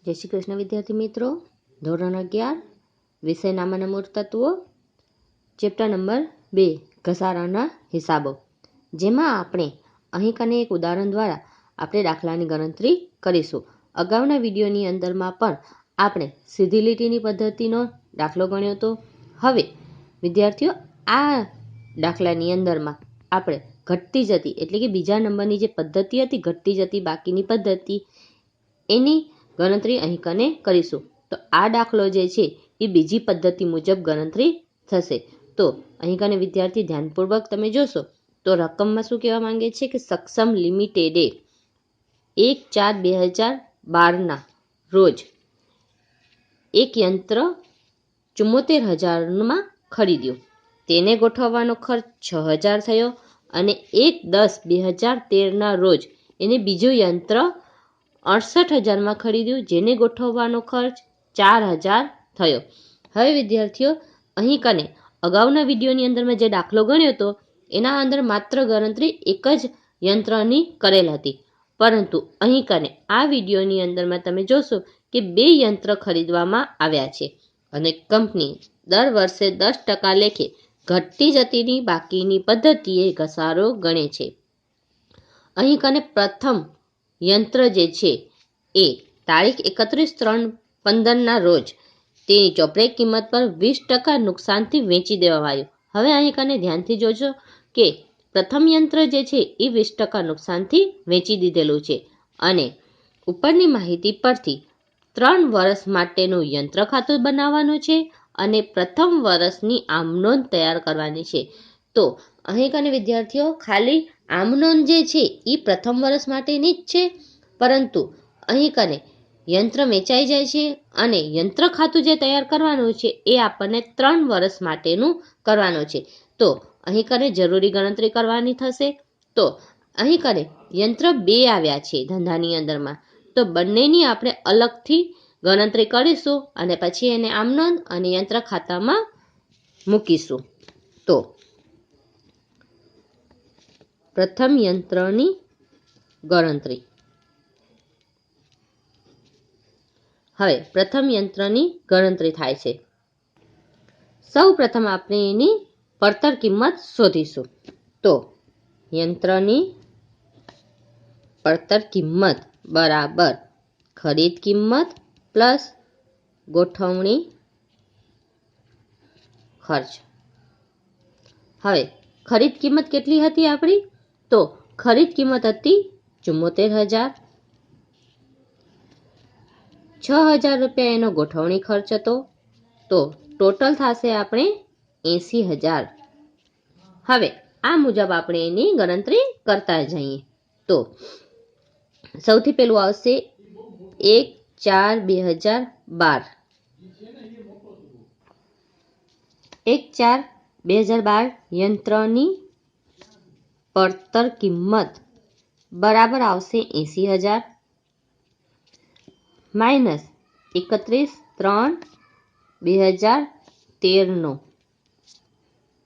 જય શ્રી કૃષ્ણ વિદ્યાર્થી મિત્રો, ધોરણ 11 વિષય નામાના મૂળ તત્વો, ચેપ્ટર નંબર 2 ઘસારાના હિસાબો, જેમાં આપણે અહીં કને એક ઉદાહરણ દ્વારા આપણે દાખલાની ગણતરી કરીશું. અગાઉના વિડીયોની અંદરમાં પણ આપણે સીધી લીટીની પદ્ધતિનો દાખલો ગણ્યો હતો. હવે વિદ્યાર્થીઓ, આ દાખલાની અંદરમાં આપણે ઘટતી જતી એટલે કે બીજા નંબરની જે પદ્ધતિ હતી ઘટતી જતી બાકીની પદ્ધતિ એની ગણતરી અહીં કને કરીશું. તો આ દાખલો જે છે એ બીજી પદ્ધતિ મુજબ ગણતરી થશે. તો અહીં કને વિદ્યાર્થી ધ્યાનપૂર્વક તમે જોશો તો રકમમાં શું કહેવા માંગે છે કે સક્ષમ લિમિટેડે 1/4/2012ના રોજ એક યંત્ર 74,000માં ખરીદ્યું. તેને ગોઠવવાનો ખર્ચ 6,000 થયો અને 1/10/2013ના રોજ એને બીજું યંત્ર 68,000માં ખરીદ્યું, જેને ગોઠવવાનો ખર્ચ 4,000 થયો. હવે વિદ્યાર્થીઓ, અહીં કને અગાઉના વિડીયોની અંદરમાં જે દાખલો ગણ્યો હતો એના અંદર માત્ર ગણતરી એક જ યંત્રની કરેલ હતી, પરંતુ અહીં કને આ વિડીયોની અંદરમાં તમે જોશો કે 2 યંત્ર ખરીદવામાં આવ્યા છે અને કંપની દર વર્ષે 10% લેખે ઘટતી જતીની બાકીની પદ્ધતિએ ઘસારો ગણે છે. અહીં કને પ્રથમ યંત્ર જે છે એ તારીખ 31/3/15ના રોજ તેની ચોપડે કિંમત પર 20% નુકસાનથી વેચી દેવામાં આવ્યું. હવે અહીં કને ધ્યાનથી જોજો કે પ્રથમ યંત્ર જે છે એ 20% નુકસાનથી વેચી દીધેલું છે અને ઉપરની માહિતી પરથી 3 વર્ષ માટેનું યંત્ર ખાતું બનાવવાનું છે અને પ્રથમ વર્ષની આમનોંધ તૈયાર કરવાની છે. તો અહીં કને વિદ્યાર્થીઓ ખાલી આમનોંધ જે છે એ પ્રથમ વર્ષ માટેની જ છે, પરંતુ અહીં કને યંત્ર વેચાઈ જાય છે અને યંત્ર ખાતું જે તૈયાર કરવાનું છે એ આપણને 3 વર્ષ માટેનું કરવાનું છે. તો અહીં કને જરૂરી ગણતરી કરવાની થશે. તો અહીં કને યંત્ર 2 આવ્યા છે ધંધાની અંદરમાં, તો બંનેની આપણે અલગથી ગણતરી કરીશું અને પછી એને આમનોંધ અને યંત્ર ખાતામાં મૂકીશું. તો પ્રથમ યંત્રની ગણતરી. હવે પ્રથમ યંત્રની ગણતરી થાય છે. સૌ પ્રથમ આપણે એની પડતર કિંમત શોધીશું. તો યંત્રની પડતર કિંમત બરાબર ખરીદ કિંમત પ્લસ ગોઠવણી ખર્ચ. હવે ખરીદ કિંમત કેટલી હતી આપણી? તો ખરીદ કિંમત હતી 74,000. 6,000 રૂપિયા એનો ગોઠવણી ખર્ચ હતો, તો ટોટલ થશે આપણે 80,000. હવે આ મુજબ આપણે એની ગણતરી કરતા જઈએ. તો સૌથી પહેલું આવશે 1/4/2012. 1/4/2012 યંત્રની પડતર કિંમત બરાબર આવશે 80,000 માઇનસ 31/3/2013નો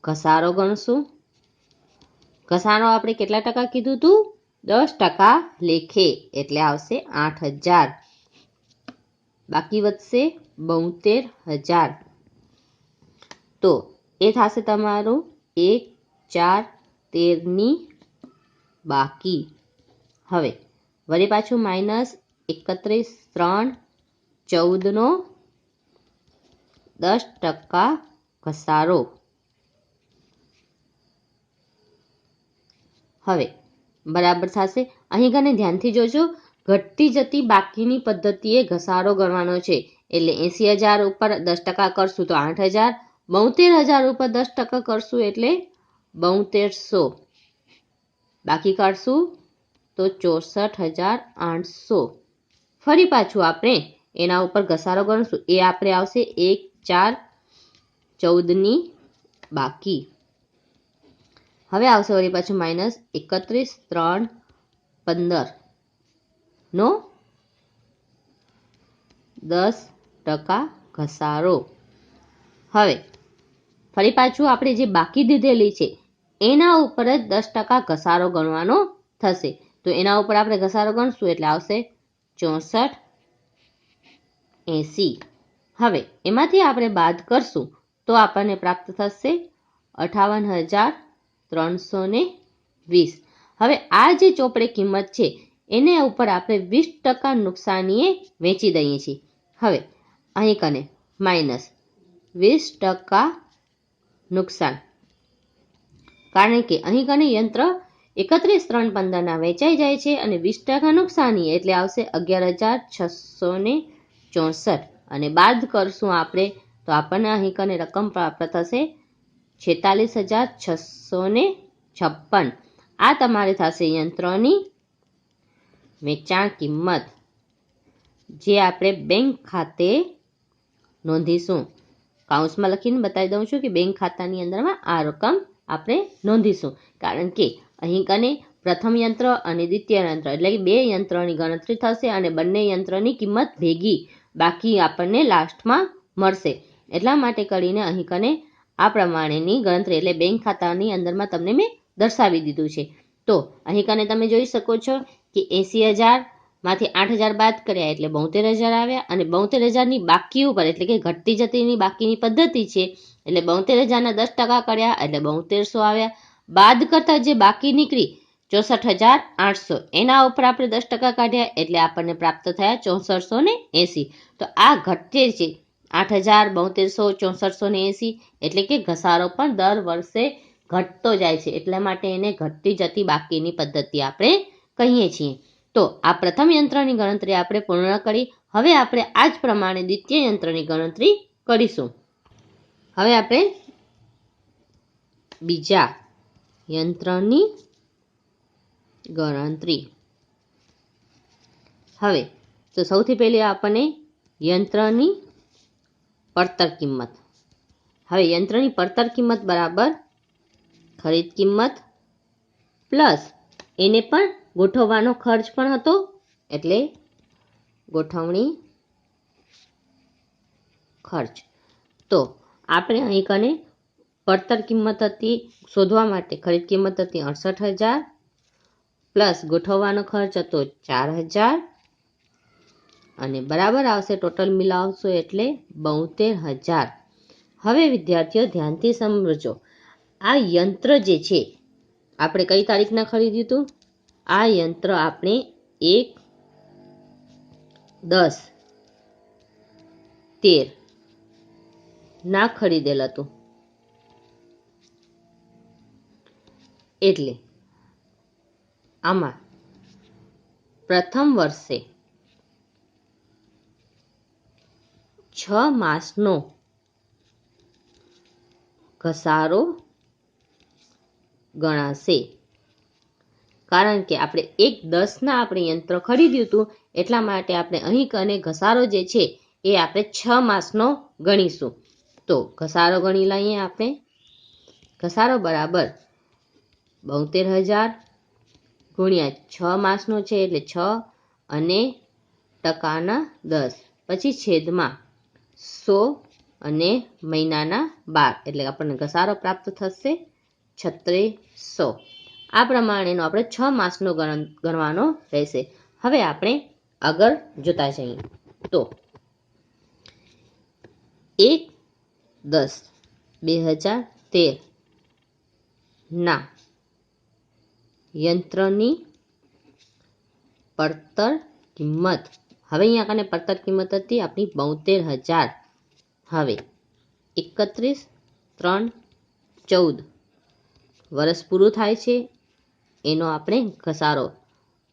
ઘસારો ગણશું. ઘસારો આપણે કેટલા ટકા કીધું હતું? 10% લેખે, એટલે આવશે 8,000. બાકી વધશે 72,000. તો એ થશે તમારું 1/4/13ની બાકી. હવે વળી પાછું માઇનસ 31/3/14નો 10% ઘસારો. હવે બરાબર થશે. અહીં કને ધ્યાનથી જોજો, ઘટતી જતી બાકીની પદ્ધતિએ ઘસારો ગણવાનો છે. એટલે 80,000 ઉપર 10% કરશું તો 8,000. 72,000 ઉપર 10% કરશું એટલે 7200. બાકી કાઢશું તો 64,800. ફરી પાછું આપણે એના ઉપર ઘસારો ગણશું, એ આપણે આવશે 1/4/14ની બાકી. હવે આવશે વળી પાછું માઇનસ 31/3/15નો 10% ઘસારો. હવે ફરી પાછું આપણે જે બાકી દીધેલી છે એના ઉપર જ 10% ઘસારો ગણવાનો થશે. તો એના ઉપર આપણે ઘસારો ગણશું એટલે આવશે 64 80. હવે એમાંથી આપણે બાદ કરશું તો આપણને પ્રાપ્ત થશે 58,320. હવે આ જે ચોપડે કિંમત છે એને ઉપર આપણે 20% નુકસાનીએ વેચી દઈએ છીએ. હવે અહીં કને માઇનસ 20% નુકસાન, કારણ કે અહીં કને યંત્ર 31,315 વેચાઈ જાય છે અને 20% નુકસાની એટલે આવશે 11,664 અને બાદ કરશું આપણે તો આપણને અહીં કને રકમ પ્રાપ્ત થશે 46,656. આ તમારે થશે યંત્રની વેચાણ કિંમત, જે આપણે બેંક ખાતે નોંધીશું. કાઉન્સમાં લખીને બતાવી દઉં છું કે બેંક ખાતાની અંદરમાં આ રકમ આપણે નોંધીશું, કારણ કે અહીં કને પ્રથમ યંત્ર અને દ્વિતીય યંત્ર એટલે કે બે યંત્રની ગણતરી થશે અને બંને યંત્રની કિંમત ભેગી બાકી આપણને લાસ્ટમાં મળશે. એટલા માટે કરીને અહીં કને આ પ્રમાણેની ગણતરી એટલે બેંક ખાતાની અંદરમાં તમને મેં દર્શાવી દીધું છે. તો અહીં કને તમે જોઈ શકો છો કે 80,000માંથી 8,000 બાદ કર્યા એટલે 72,000 આવ્યા અને 72,000ની બાકી ઉપર એટલે કે ઘટતી જતીની બાકીની પદ્ધતિ છે એટલે 72,000ના 10% કર્યા એટલે 7200 આવ્યા. બાદ કરતા જે બાકી નીકળી 64,800 એના ઉપર આપણે 10% કાઢ્યા એટલે આપણને પ્રાપ્ત થયા 6480. તો આ ઘટે છે 8,000, 7200, 6480 એટલે કે ઘસારો પણ દર વર્ષે ઘટતો જાય છે, એટલા માટે એને ઘટતી જતી બાકીની પદ્ધતિ આપણે કહીએ છીએ. તો આ પ્રથમ યંત્રની ગણતરી આપણે પૂર્ણ કરી. હવે આપણે આ જ પ્રમાણે દ્વિતીય યંત્રની ગણતરી કરીશું. હવે આપણે બીજા યંત્રની ગણતરી. હવે તો સૌથી પહેલી આપણને યંત્રની પડતર કિંમત. હવે યંત્રની પડતર કિંમત બરાબર ખરીદ કિંમત પ્લસ એને પણ ગોઠવવાનો ખર્ચ પણ હતો એટલે ગોઠવણી ખર્ચ. તો આપણે અહીં કને પડતર કિંમત હતી શોધવા માટે ખરીદ કિંમત હતી 68,000 પ્લસ ગોઠવવાનો ખર્ચ હતો 4,000 અને બરાબર આવશે ટોટલ મિલાવશો એટલે 72,000. હવે વિદ્યાર્થીઓ ધ્યાનથી સમજો, આ યંત્ર જે છે આપણે કઈ તારીખના ખરીદ્યું હતું? આ યંત્ર આપણે 1/10/13 ના ખરીદેલ હતું, એટલે આમાં પ્રથમ વર્ષે 6 માસનો ઘસારો ગણાશે, કારણ કે આપણે 1/10ના આપણે યંત્ર ખરીદ્યું હતું એટલા માટે આપણે અહીં કને ઘસારો જે છે એ આપણે 6 માસનો ગણીશું. તો ઘસારો ગણી લઈએ આપણે. ઘસારો બરાબર 72,000 ગુણ્યા 6 માસનો છે એટલે 6 અને ટકાના 10 પછી છેદમાં 100 અને મહિનાના 12 એટલે આપણને ઘસારો પ્રાપ્ત થશે 3600. આ પ્રમાણેનો આપણે 6 માસનો ગણવાનો રહેશે. હવે આપણે આગળ જોતા જઈએ તો 1/10/2013 ના યંત્રની પડતર કિંમત. હવે અહીંયા કને પડતર કિંમત હતી આપણી 72,000. હવે 31/3/14 વર્ષ પૂરું થાય છે એનો આપણે ઘસારો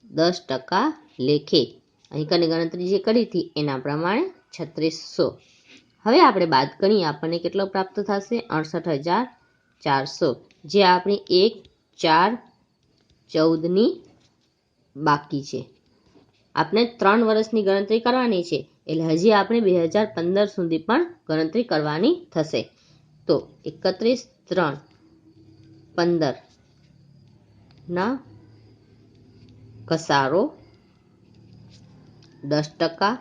10% લેખે અહીં કને ગણતરી જે કરી હતી એના પ્રમાણે 3600. હવે આપણે બાદ કરીએ આપણને કેટલો પ્રાપ્ત થશે? 68,400, જે આપણી 1/4/14ની બાકી છે. આપણે 3 વર્ષની ગણતરી કરવાની છે એટલે હજી આપણે 2015 સુધી પણ ગણતરી કરવાની થશે. તો 31/3/15 ના ઘસારો 10%.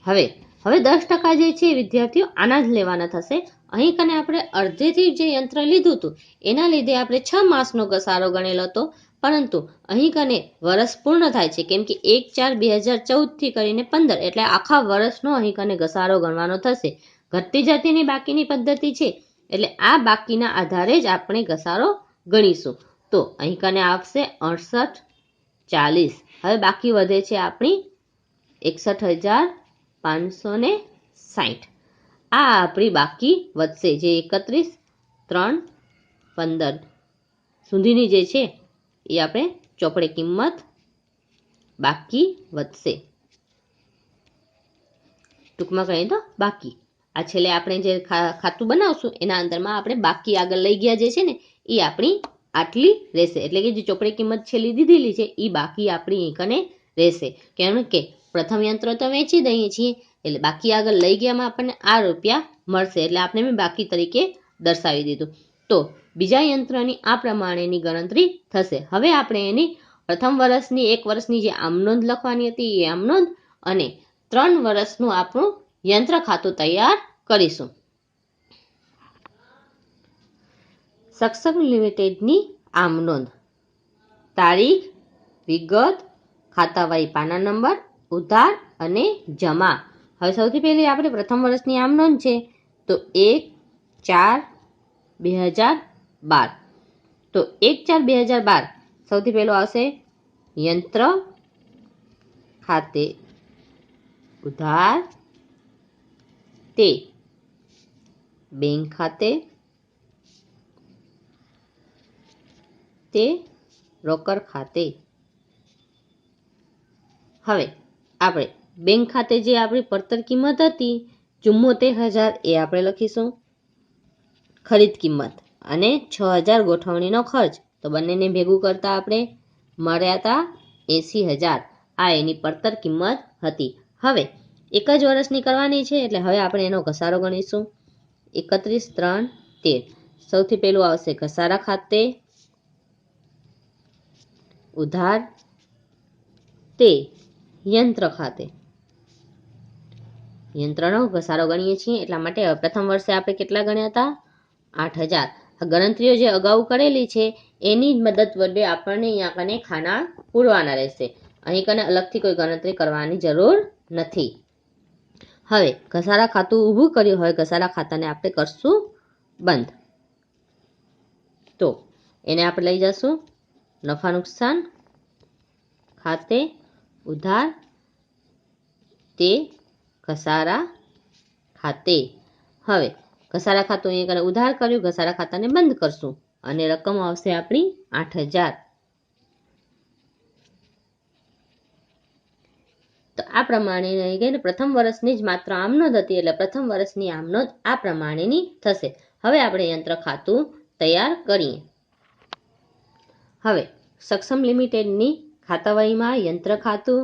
હવે 10% જે છે વિદ્યાર્થીઓ આના જ લેવાના થશે. અહીં કને આપણે અડધેથી જે યંત્ર લીધું હતું એના લીધે આપણે 6 માસનો ઘસારો ગણેલો હતો, પરંતુ અહીં કને વર્ષ પૂર્ણ થાય છે, કેમ કે 1/4/2014 કરીને 15 એટલે આખા વર્ષનો અહીં કને ઘસારો ગણવાનો થશે. ઘટતી જતીની બાકીની પદ્ધતિ છે, એટલે આ બાકીના આધારે જ આપણે ઘસારો ગણીશું. તો અહીં કને આવશે 6840. હવે બાકી વધે છે આપણી 61,560. આ આપણી બાકી વધશે, જે 31/3/15 સુધીની જે છે એ આપણે ચોપડે કિંમત બાકી વધશે. ટૂંકમાં કહીએ તો બાકી આ છેલ્લે આપણે જે ખાતું બનાવશું એના અંદરમાં આપણે બાકી આગળ લઈ ગયા જે છે ને એ આપણી આટલી રહેશે. એટલે કે જે ચોપડે કિંમત છેલ્લી દીધેલી છે એ બાકી આપણી કને રહેશે. કેમ કે પ્રથમ યંત્ર તો વેચી દઈએ છીએ એટલે બાકી આગળ લઈ ગયામાં આપણને આ રૂપિયા મળશે, એટલે આપણે મેં બાકી તરીકે દર્શાવી દીધું. તો બીજા યંત્રની આ પ્રમાણેની ગણતરી થશે. હવે આપણે એની પ્રથમ વર્ષની 1 વર્ષની જે આમનોંધ લખવાની હતી એ આમનોંધ અને 3 વર્ષનું આપણું યંત્ર ખાતું તૈયાર કરીશું. સક્ષમ લિમિટેડની આમનોંધ, તારીખ, વિગત, ખાતાવાહી પાના નંબર, ઉધાર અને જમા. હવે સૌથી પહેલી આપણે પ્રથમ વર્ષની આમનોંધ છે તો 1/4/2012. તો 1/4/2012 સૌથી પહેલું આવશે યંત્ર ખાતે ઉધાર, તે બેંક ખાતે, તે રોકડ ખાતે. હવે આપણે બેંક ખાતે જે આપણી પડતર કિંમત હતી 74,000 એ આપણે લખીશું ખરીદ કિંમત અને 6,000 ગોઠવણીનો ખર્ચ. તો બંનેને ભેગું કરતા આપણે મળ્યા હતા 80,000. આ એની પડતર કિંમત હતી. હવે 1 જ વર્ષની કરવાની છે એટલે હવે આપણે એનો ઘસારો ગણીશું. 31/3/13. સૌથી પહેલું આવશે ઘસારા ખાતે ઉધાર, તે યંત્ર ખાતે. યંત્રનો ઘસારો ગણીએ છીએ એટલા માટે પ્રથમ વર્ષે આપણે કેટલા ગણ્યા હતા 8,000. આ ગણતરીઓ જે અગાઉ કરેલી છે એની જ મદદ વડે આપણને અહીંયા કને ખાના પૂરવાના રહેશે. અહીં કને અલગથી કોઈ ગણતરી કરવાની જરૂર નથી. હવે ઘસારા ખાતું ઊભું કર્યું, હવે ઘસારા ખાતાને આપણે કરશું બંધ. તો એને આપણે લઈ જશું નફા નુકસાન ખાતે ઉધાર, તે ઘસારા ખાતે. હવે ઘસારા ખાતું અહીંયા કને ઉધાર કર્યું, ઘસારા ખાતાને બંધ કરશું અને રકમ આવશે આપણી 8,000. તો આ પ્રમાણે રહી ગઈ ને પ્રથમ વર્ષની જ માત્ર આમનોંધ હતી એટલે પ્રથમ વર્ષની આમનોંધ આ પ્રમાણેની થશે. હવે આપણે યંત્ર ખાતું તૈયાર કરીએ. હવે સક્ષમ લિમિટેડની ખાતાવહીમાં યંત્ર ખાતું,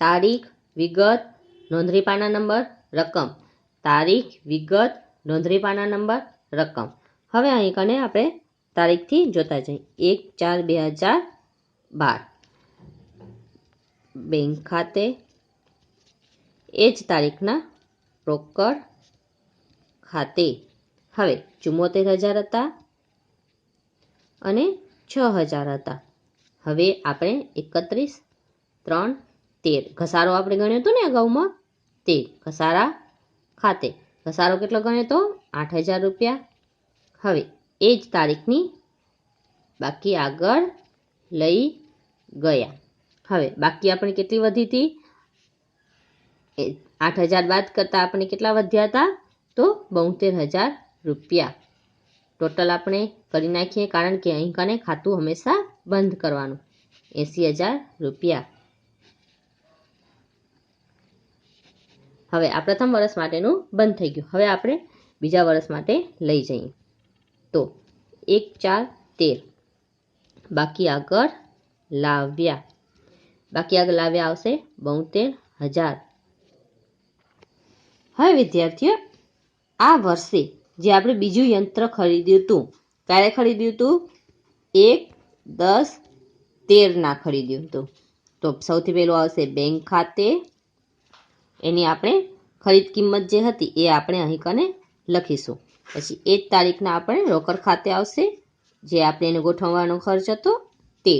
તારીખ, વિગત, નોંધણી પાના નંબર, રકમ. તારીખ, વિગત, નોંધણી પાના નંબર, રકમ. હવે અહીં કને આપણે તારીખથી જોતા જઈએ. 1/4/2012. બેંક ખાતે એ જ તારીખના રોકડ ખાતે. હવે 74,000 હતા અને 6,000 હતા. હવે આપણે 31/3/13 ઘસારો આપણે ગણ્યો હતો ને અગાઉમાં તે ઘસારા ખાતે. ઘસારો કેટલો ગણ્યો હતો 8,000 રૂપિયા. હવે એ જ તારીખની બાકી આગળ લઈ ગયા. હવે બાકી આપણે કેટલી વધી હતી 8,000 બાદ કરતા આપણે કેટલા વધ્યા હતા તો 72,000 રૂપિયા. ટોટલ આપણે કરી નાખીએ કારણ કે અહીં કને ખાતું હંમેશા બંધ કરવાનું. 80,000 રૂપિયા. હવે આ પ્રથમ વર્ષ માટેનું બંધ થઈ ગયું. હવે આપણે બીજા વર્ષ માટે લઈ જઈએ. તો 1/4/13 બાકી આગળ લાવ્યા. બાકી આગળ લાવ્યા આવશે 72,000. હવે વિદ્યાર્થીઓ આ વર્ષે જે આપણે બીજું યંત્ર ખરીદ્યું હતું, ક્યારે ખરીદ્યું હતું 1/10/13 ખરીદ્યું હતું. તો સૌથી પહેલું આવશે બેંક ખાતે. એની આપણે ખરીદ કિંમત જે હતી એ આપણે અહીં કને લખીશું. પછી એ જ તારીખના આપણે રોકડ ખાતે આવશે જે આપણે એને ગોઠવવાનો ખર્ચ હતો તે.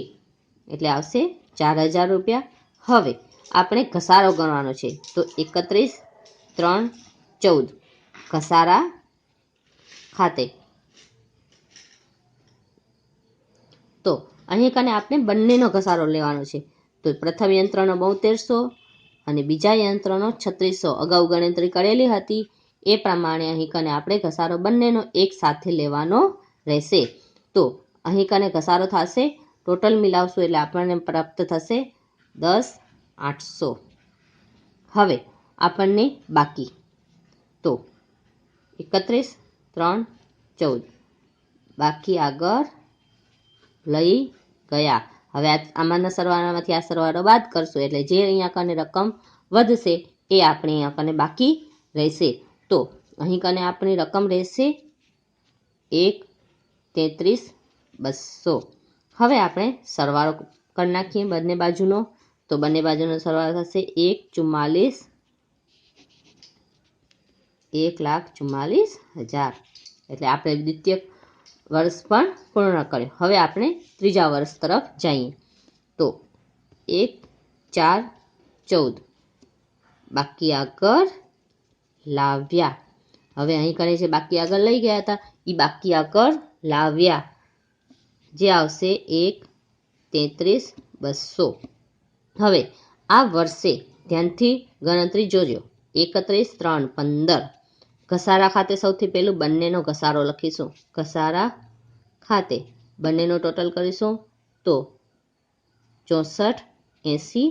એટલે આવશે 4000 રૂપિયા. હવે આપણે ઘસારો ગણવાનો છે, તો 31, 3, 14 ઘસારા ખાતે. તો અહીં કને આપણે બંનેનો ઘસારો લેવાનો છે. તો પ્રથમ યંત્રનો 7200 અને બીજા યંત્રનો 3600 અગાઉ ગણતરી કરેલી હતી એ પ્રમાણે અહીં કને આપણે ઘસારો બંનેનો એક સાથે લેવાનો રહેશે. તો અહીં કને ઘસારો થશે, ટોટલ મિલાવશું એટલે આપણને પ્રાપ્ત થશે 10,800. હવે આપણને બાકી, તો 31, 3, 14 બાકી આગળ લઈ ગયા. હવે આમાંના સરવાળામાંથી આ સરવાળો બાદ કરશું એટલે જે અહીંયા કને રકમ વધશે એ આપણે અહીંયા કને બાકી રહેશે. તો અહીં કને આપણી રકમ રહેશે 1,33,200. હવે આપણે સરવાળો કરી નાખીએ બંને બાજુનો. તો બંને બાજુનો સરવાળો થશે 1,44,000. એટલે આપણે દ્વિતીય વર્ષ પણ પૂર્ણ કર્યો. હવે આપણે ત્રીજા વર્ષ તરફ જઈએ. તો 1,4,14 બાકી આગળ લાવ્યા. હવે અહીં કરે છે બાકી આગળ લઈ ગયા હતા એ બાકી આગળ લાવ્યા, જે આવશે 1,33,200. હવે આ વર્ષે ધ્યાનથી ગણતરી જોજો. 31, 3, 15 ઘસારા ખાતે સૌથી પહેલું બંનેનો ઘસારો લખીશું. ઘસારા ખાતે બંનેનો ટોટલ કરીશું તો 64, 80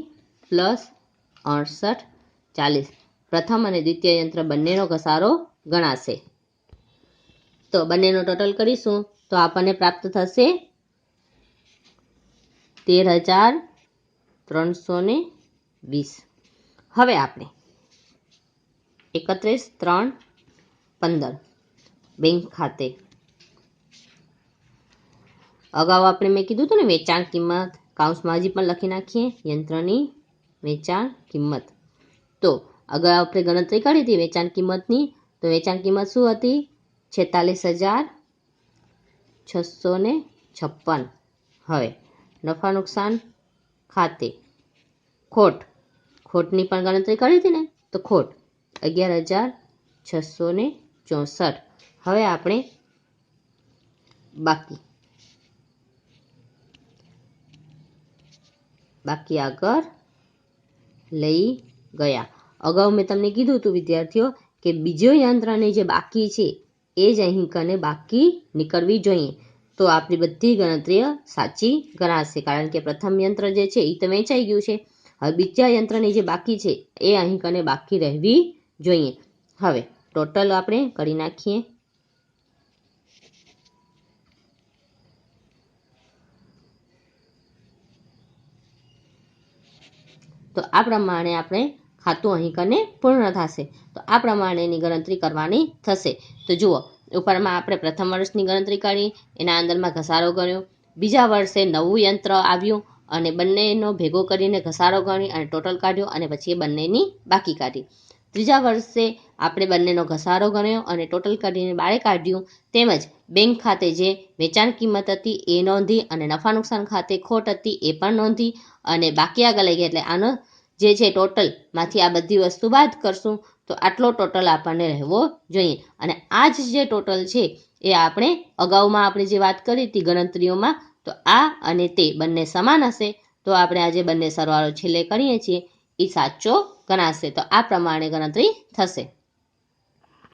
પ્લસ 68, 40 પ્રથમ અને દ્વિતીય યંત્ર બંનેનો ઘસારો ગણાશે. તો બંનેનો ટોટલ કરીશું તો આપણને પ્રાપ્ત થશે 13,320. હવે આપણે 31, 3, 15 બેંક ખાતે. અગાઉ આપણે મેં કીધું હતું ને વેચાણ કિંમત, કાઉન્સમાં હજી પણ લખી નાખીએ યંત્રની વેચાણ કિંમત. તો અગાઉ આપણે ગણતરી કરી હતી વેચાણ કિંમતની. તો વેચાણ કિંમત શું હતી? 46,656. હવે નફા નુકસાન ખાતે ખોટની પણ ગણતરી કરી હતી ને, તો ખોટ 11,664. હવે આપણે બાકી આગળ લઈ ગયા. અગાઉ મેં તમને કીધું હતું વિદ્યાર્થીઓ કે બીજો યંત્રની જે બાકી છે એ જ અહીં કને બાકી નીકળવી જોઈએ. તો આપણી બધી ગણતરીઓ સાચી ગણાશે, કારણ કે પ્રથમ યંત્ર જે છે એ તો વેચાઈ ગયું છે. હવે બીજા યંત્રની જે બાકી છે એ અહીં કને બાકી રહેવી જોઈએ. હવે ટોટલ આપણે કરી નાખીએ. તો આ પ્રમાણે આપણે ખાતું અહીં કને પૂર્ણ થશે. તો આ પ્રમાણેની ગણતરી કરવાની થશે. તો જુઓ, ઉપરમાં આપણે પ્રથમ વર્ષની ગણતરી કરી, એના અંદરમાં ઘસારો ગણ્યો. બીજા વર્ષે નવું યંત્ર આવ્યું અને બંનેનો ભેગો કરીને ઘસારો ગણી અને ટોટલ કાઢ્યો અને પછી એ બંનેની બાકી કાઢી. ત્રીજા વર્ષે આપણે બંનેનો ઘસારો ગણ્યો અને ટોટલ કાઢીને બારે કાઢ્યું. તેમજ બેંક ખાતે જે વેચાણ કિંમત હતી એ નોંધી અને નફા નુકસાન ખાતે ખોટ હતી એ પણ નોંધી અને બાકી આગળ લઈ ગયા. એટલે આનો જે છે ટોટલમાંથી આ બધી વસ્તુ બાદ કરશું તો આટલો ટોટલ આપણને રહેવો જોઈએ. અને આ જ જે ટોટલ છે એ આપણે અગાઉમાં આપણે જે વાત કરી હતી ગણતરીઓમાં, તો આ અને તે બંને સમાન હશે. તો આપણે આજે બંને સરવાળો છેલ્લે કરીએ છીએ એ સાચો ગણાશે. તો આ પ્રમાણે ગણતરી થશે.